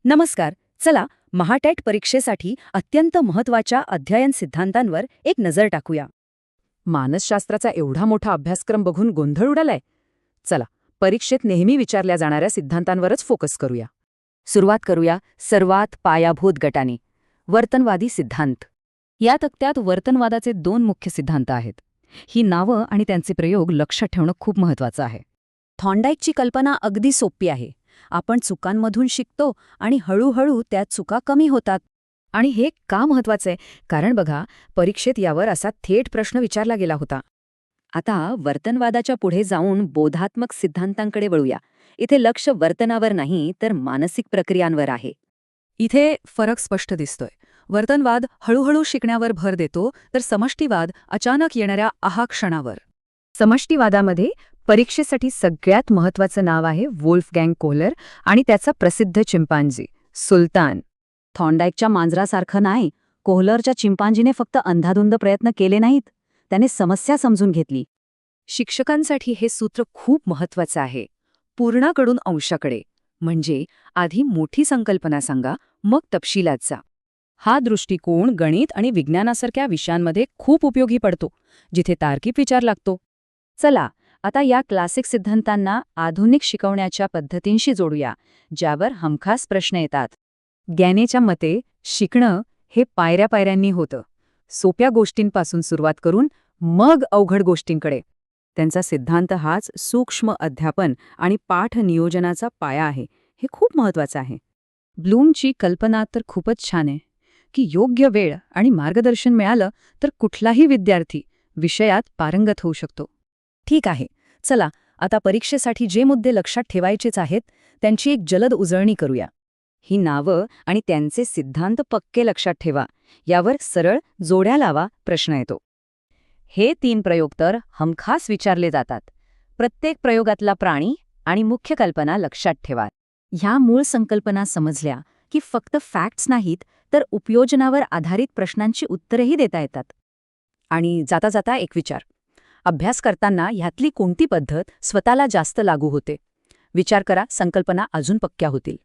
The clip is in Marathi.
नमस्कार. चला, महाटॅट परीक्षेसाठी अत्यंत महत्त्वाच्या अध्ययन सिद्धांतांवर एक नजर टाकूया. मानसशास्त्राचा एवढा मोठा अभ्यासक्रम बघून गोंधळ उडालाय. चला, परीक्षेत नेहमी विचारल्या जाणाऱ्या सिद्धांतांवरच फोकस करूया. सुरुवात करूया सर्वात पायाभूत गटाने, वर्तनवादी सिद्धांत. या तक्त्यात वर्तनवादाचे 2 मुख्य सिद्धांत आहेत. ही नावं आणि त्यांचे प्रयोग लक्षात ठेवणं खूप महत्त्वाचं आहे. थॉर्नडाईकची कल्पना अगदी सोपी आहे. आपण चुकांमधून शिकतो आणि हळूहळू त्या चुका कमी होतात. आणि हे का महत्त्वाचं आहे? कारण बघा, परीक्षेत यावर असा थेट प्रश्न विचारला गेला होता. आता वर्तनवादाच्या पुढे जाऊन बोधात्मक सिद्धांतांकडे वळूया. इथे लक्ष वर्तनावर नाही तर मानसिक प्रक्रियांवर आहे. इथे फरक स्पष्ट दिसतोय. वर्तनवाद हळूहळू शिकण्यावर भर देतो, तर समष्टीवाद अचानक येणाऱ्या क्षणावर. समष्टीवादामध्ये परीक्षेसाठी सगळ्यात महत्त्वाचं नाव आहे वोल्फगँग कोहलर आणि त्याचा प्रसिद्ध चिंपांझी सुलतान. थॉर्नडाईकच्या मांजरासारखं नाही, कोहलरच्या चिंपांजीने फक्त अंधाधुंद प्रयत्न केले नाहीत, त्याने समस्या समजून घेतली. शिक्षकांसाठी हे सूत्र खूप महत्त्वाचं आहे. पूर्णाकडून अंशाकडे, म्हणजे आधी मोठी संकल्पना सांगा, मग तपशिलात जा. हा दृष्टिकोन गणित आणि विज्ञानासारख्या विषयांमध्ये खूप उपयोगी पडतो, जिथे तार्किक विचार लागतो. चला, आता या क्लासिक सिद्धांतांना आधुनिक शिकवण्याच्या पद्धतींशी जोडूया, ज्यावर हमखास प्रश्न येतात. गॅनेच्या मते शिकणं हे पायऱ्या होतं, सोप्या गोष्टींपासून सुरुवात करून मग अवघड गोष्टींकडे. त्यांचा सिद्धांत हाच सूक्ष्म अध्यापन आणि पाठ नियोजनाचा पाया आहे. हे खूप महत्त्वाचं आहे. ब्लूमची कल्पना तर खूपच छान आहे की योग्य वेळ आणि मार्गदर्शन मिळालं तर कुठलाही विद्यार्थी विषयात पारंगत होऊ शकतो. ठीक आहे, चला आता परीक्षेसाठी जे मुद्दे लक्षात ठेवायचेच आहेत त्यांची एक जलद उजळणी करूया. ही नावं आणि त्यांचे सिद्धांत पक्के लक्षात ठेवा. यावर सरळ जोड्या लावा प्रश्न येतो. हे 3 प्रयोग तर हमखास विचारले जातात. प्रत्येक प्रयोगातला प्राणी आणि मुख्य कल्पना लक्षात ठेवा. ह्या मूळ संकल्पना समजल्या की फक्त फॅक्ट्स नाहीत तर उपयोजनावर आधारित प्रश्नांची उत्तरेही देता येतात. आणि जाता जाता एक विचार. अभ्यास करताना ह्यातली कोणती पद्धत स्वतःला जास्त लागू होते? विचार करा, संकल्पना अजून पक्क्या होतील.